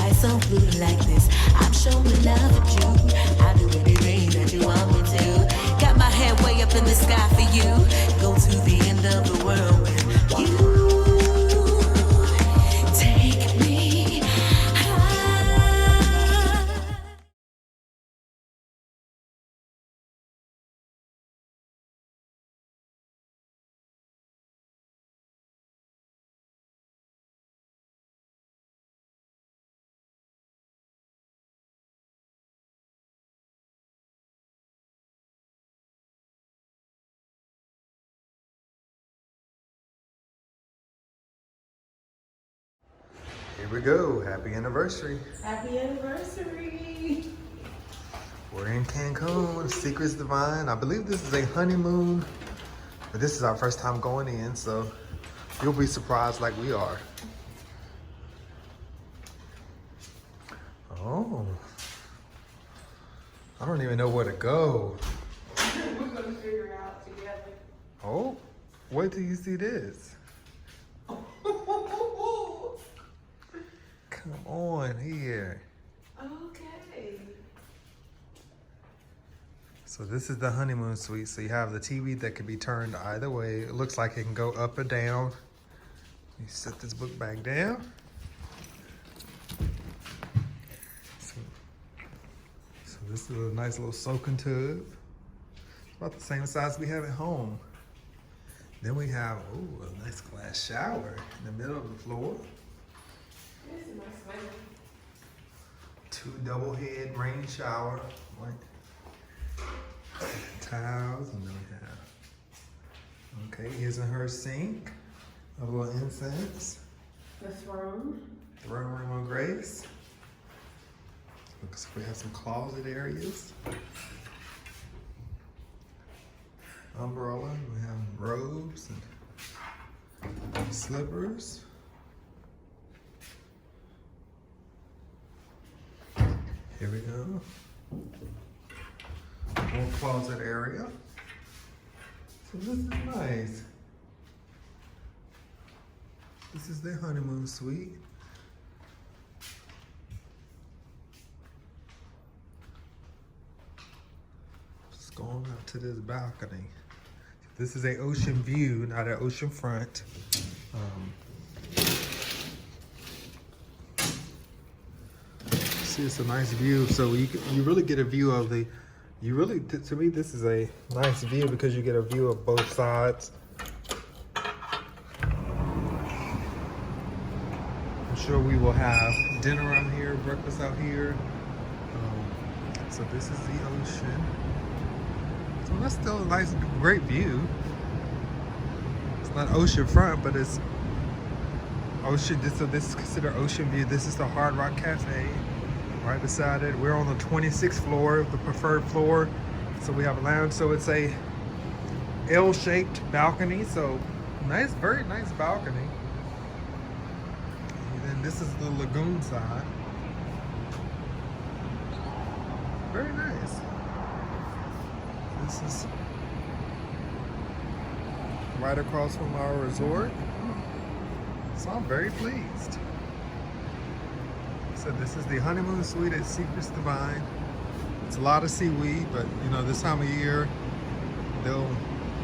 eyes so blue like this. I'm showing love at you. I'll do anything that you want me to. Got my head way up in the sky for you. Go to the end of the world with you. Take me high. Here we go. Happy anniversary. Happy anniversary. We're in Cancun, Secrets the Vine. I believe this is a honeymoon, but this is our first time going in, so you'll be surprised like we are. Oh, I don't even know where to go. We're gonna figure it out together. Oh, wait till you see this. Come on here. Okay. So this is the honeymoon suite. So you have the TV that can be turned either way. It looks like it can go up or down. You set this book back down. So this is a nice little soaking tub. It's about the same size we have at home. Then we have, ooh, a nice glass shower in the middle of the floor. This is my smell. 2 double head rain shower. Tiles, and then we have, okay, his and her sink, a little incense, The throne. throne room of grace. Looks like we have some closet areas. Umbrella, we have robes and slippers. Here we go. More closet area. So this is nice. This is their honeymoon suite. Just going out to this balcony. This is a ocean view, not an ocean front. See, it's a nice view. So you really get a view of the. You really, to me, this is a nice view because you get a view of both sides. I'm sure we will have dinner out here, breakfast out here. So this is the ocean. So that's still a nice, great view. It's not ocean front, but it's ocean. So this is considered ocean view. This is the Hard Rock Cafe. Right beside it, we're on the 26th floor, the preferred floor. So we have a lounge. So it's a L-shaped balcony. So nice, very nice balcony. And then this is the lagoon side. Very nice. This is right across from our resort. So I'm very pleased. So this is the honeymoon suite at Secrets the Vine. It's a lot of seaweed, but you know, this time of year,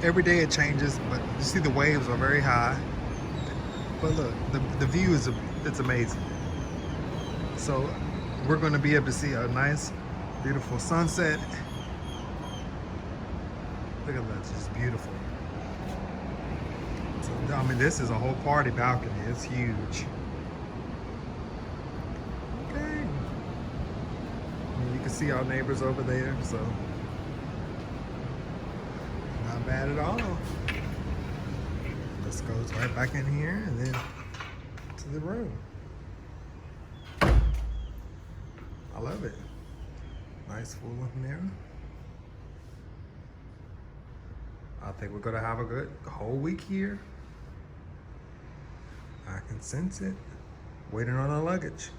every day it changes, but you see the waves are very high. But look, the view it's amazing. So we're gonna be able to see a nice, beautiful sunset. Look at that, it's just beautiful. So, I mean, this is a whole party balcony, it's huge. You can see our neighbors over there, so not bad at all. Let's go right back in here and then to the room. I love it. Nice full mirror. I think we're gonna have a good whole week here. I can sense it. Waiting on our luggage.